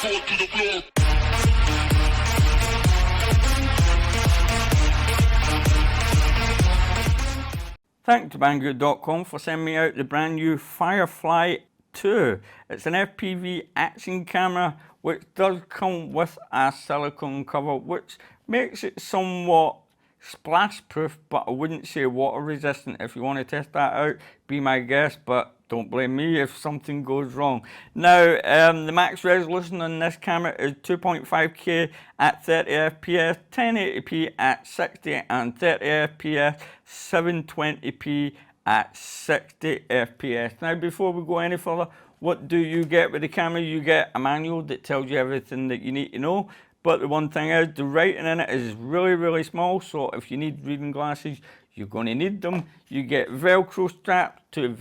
Thanks to Banggood.com for sending me out the brand new Firefly 2. It's an FPV action camera which does come with a silicone cover, which makes it somewhat splash proof, but I wouldn't say water resistant. If you want to test that out, be my guest, but don't blame me if something goes wrong. Now, the max resolution on this camera is 2.5K at 30 FPS, 1080p at 60 and 30 FPS, 720p at 60 FPS. Now, before we go any further, what do you get with the camera? You get a manual that tells you everything that you need to know. But the one thing is, the writing in it is really, really small. So if you need reading glasses, you're going to need them. You get Velcro straps to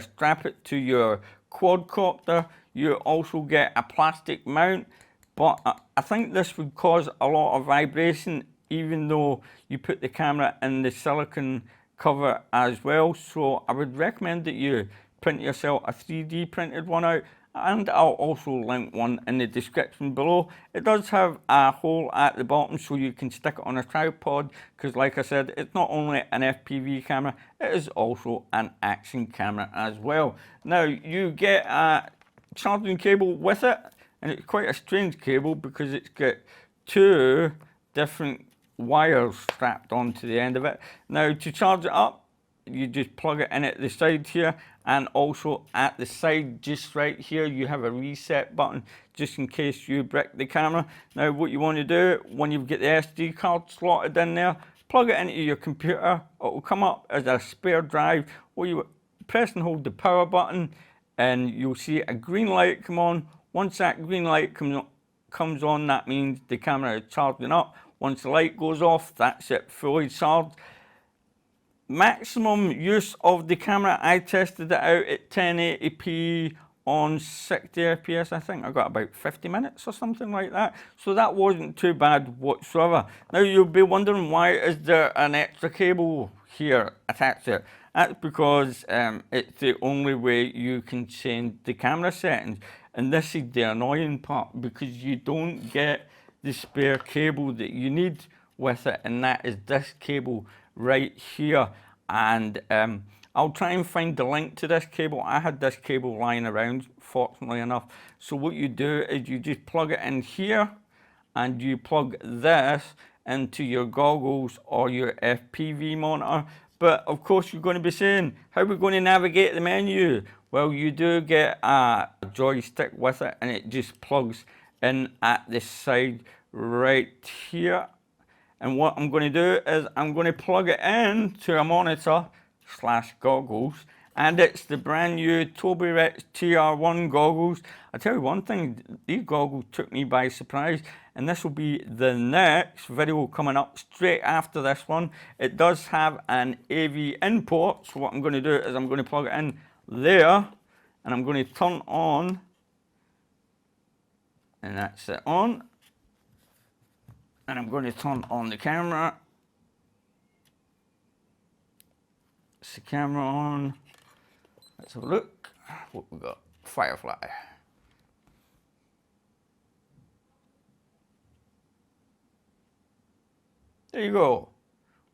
strap it to your quadcopter. You also get a plastic mount. But I think this would cause a lot of vibration, even though you put the camera in the silicone cover as well. So I would recommend that you print yourself a 3D printed one out, and I'll also link one in the description below. It does have a hole at the bottom so you can stick it on a tripod, because like I said, it's not only an FPV camera, it is also an action camera as well. Now, you get a charging cable with it, and it's quite a strange cable because it's got two different wires strapped onto the end of it. Now, to charge it up, you just plug it in at the side here, and also at the side just right here you have a reset button just in case you brick the camera. Now, what you want to do when you've got the SD card slotted in there, plug it into your computer. It will come up as a spare drive where you press and hold the power button and you'll see a green light come on. Once that green light comes on, that means the camera is charging up. Once the light goes off, that's it, fully charged. Maximum use of the camera, I tested it out at 1080p on 60 FPS. I think I got about 50 minutes or something like that. So that wasn't too bad whatsoever. Now, you'll be wondering, why is there an extra cable here attached to it? That's because it's the only way you can change the camera settings. And this is the annoying part, because you don't get the spare cable that you need with it, and that is this cable right here. And I'll try and find the link to this cable. I had this cable lying around, fortunately enough. So what you do is you just plug it in here, and you plug this into your goggles or your FPV monitor. But of course, you're going to be saying, how are we going to navigate the menu? Well, you do get a joystick with it, and it just plugs in at the side right here. And what I'm going to do is I'm going to plug it in to a monitor / goggles, and it's the brand new Tobii Rex TR1 goggles. I tell you one thing, these goggles took me by surprise, and this will be the next video coming up straight after this one. It does have an AV in port, so what I'm going to do is I'm going to plug it in there, and I'm going to turn on, and that's it on. And I'm going to turn on the camera. It's the camera on. Let's have a look. What we got? Firefly. There you go.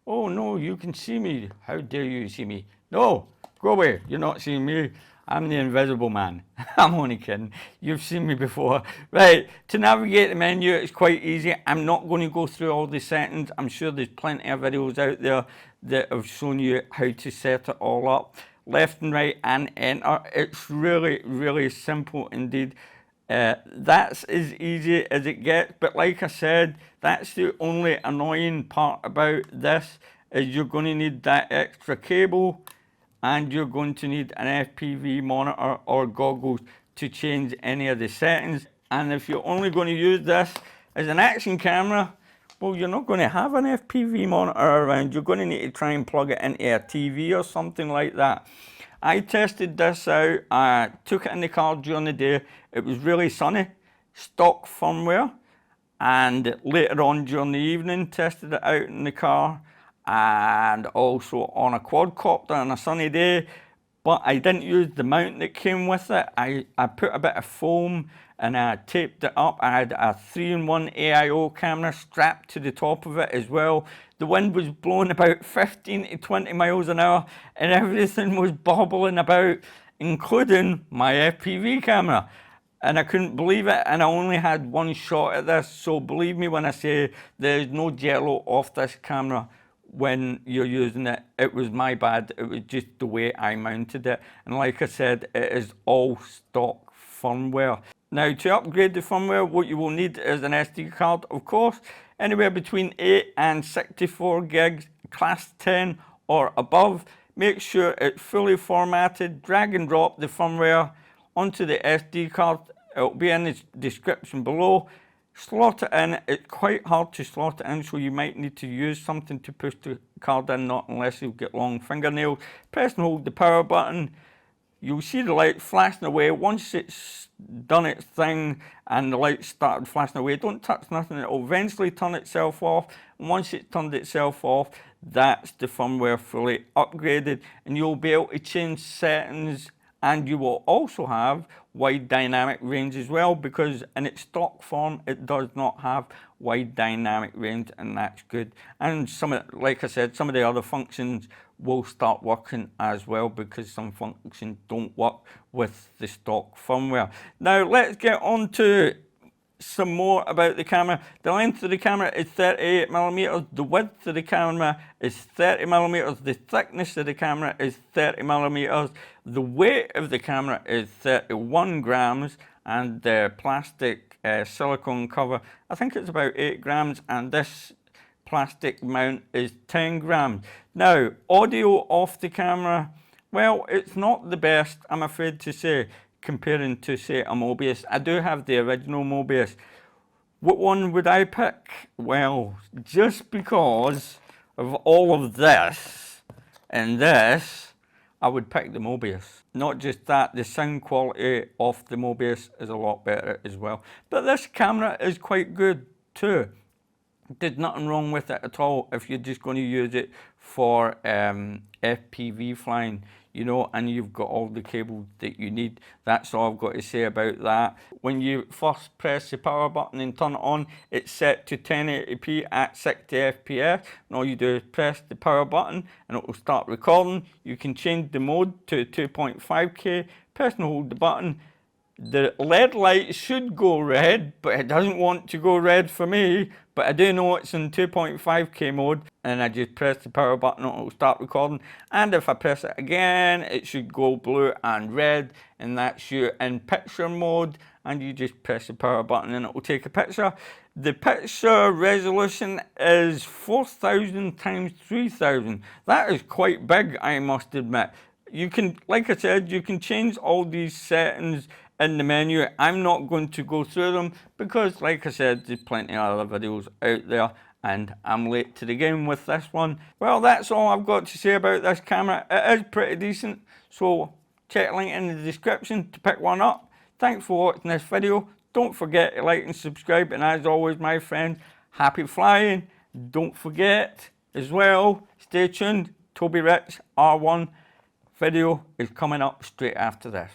Oh no, you can see me. How dare you see me? No, go away. You're not seeing me. I'm the invisible man. I'm only kidding. You've seen me before. Right, to navigate the menu, it's quite easy. I'm not going to go through all the settings. I'm sure there's plenty of videos out there that have shown you how to set it all up. Left and right and enter. It's really, really simple indeed. That's as easy as it gets. But like I said, that's the only annoying part about this, is you're going to need that extra cable, and you're going to need an FPV monitor or goggles to change any of the settings. And if you're only going to use this as an action camera, well, you're not going to have an FPV monitor around. You're going to need to try and plug it into a TV or something like that. I tested this out. I took it in the car during the day. It was really sunny, stock firmware. And later on during the evening, tested it out in the car, and also on a quadcopter on a sunny day. but I didn't use the mount that came with it. I put a bit of foam and I taped it up. I had a 3-in-1 AIO camera strapped to the top of it as well. The wind was blowing about 15 to 20 miles an hour and everything was bobbling about, including my FPV camera. And I couldn't believe it, and I only had one shot at this, so believe me when I say there's no jello off this camera when you're using it. It was my bad, it was just the way I mounted it. And like I said, it is all stock firmware. Now, to upgrade the firmware, what you will need is an SD card, of course, anywhere between 8 and 64 gigs, class 10 or above. Make sure it's fully formatted, drag and drop the firmware onto the SD card. It'll be in the description below. Slot it in. It's quite hard to slot it in, so you might need to use something to push the card in, not unless you've got long fingernails. Press and hold the power button. You'll see the light flashing away. Once it's done its thing and the light started flashing away, don't touch nothing. It'll eventually turn itself off. And once it's turned itself off, that's the firmware fully upgraded, and you'll be able to change settings. And you will also have wide dynamic range as well, because in its stock form it does not have wide dynamic range, and that's good. And like I said, some of the other functions will start working as well, because some functions don't work with the stock firmware. Now let's get on to some more about the camera. The length of the camera is 38mm, the width of the camera is 30mm, the thickness of the camera is 30mm, the weight of the camera is 31 grams, and the plastic silicone cover, I think it's about 8 grams, and this plastic mount is 10 grams. Now, audio off the camera, well, it's not the best, I'm afraid to say, comparing to, say, a Mobius. I do have the original Mobius. What one would I pick? Well, just because of all of this and this, I would pick the Mobius. Not just that, the sound quality of the Mobius is a lot better as well. But this camera is quite good too. There's nothing wrong with it at all if you're just going to use it for FPV flying, you know, and you've got all the cables that you need. That's all I've got to say about that. When you first press the power button and turn it on, it's set to 1080p at 60 FPS. And all you do is press the power button and it will start recording. You can change the mode to 2.5K, press and hold the button. The LED light should go red, but it doesn't want to go red for me. But I do know it's in 2.5K mode, and I just press the power button and it will start recording. And if I press it again, it should go blue and red, and that's you in picture mode. And you just press the power button and it will take a picture. The picture resolution is 4000 times 3000. That is quite big, I must admit. You can, like I said, you can change all these settings in the menu. I'm not going to go through them because, like I said, there's plenty of other videos out there and I'm late to the game with this one. Well, that's all I've got to say about this camera. It is pretty decent, so check the link in the description to pick one up. Thanks for watching this video. Don't forget to like and subscribe, and as always, my friend, happy flying. Don't forget as well, stay tuned, Toby Rich R1 video is coming up straight after this.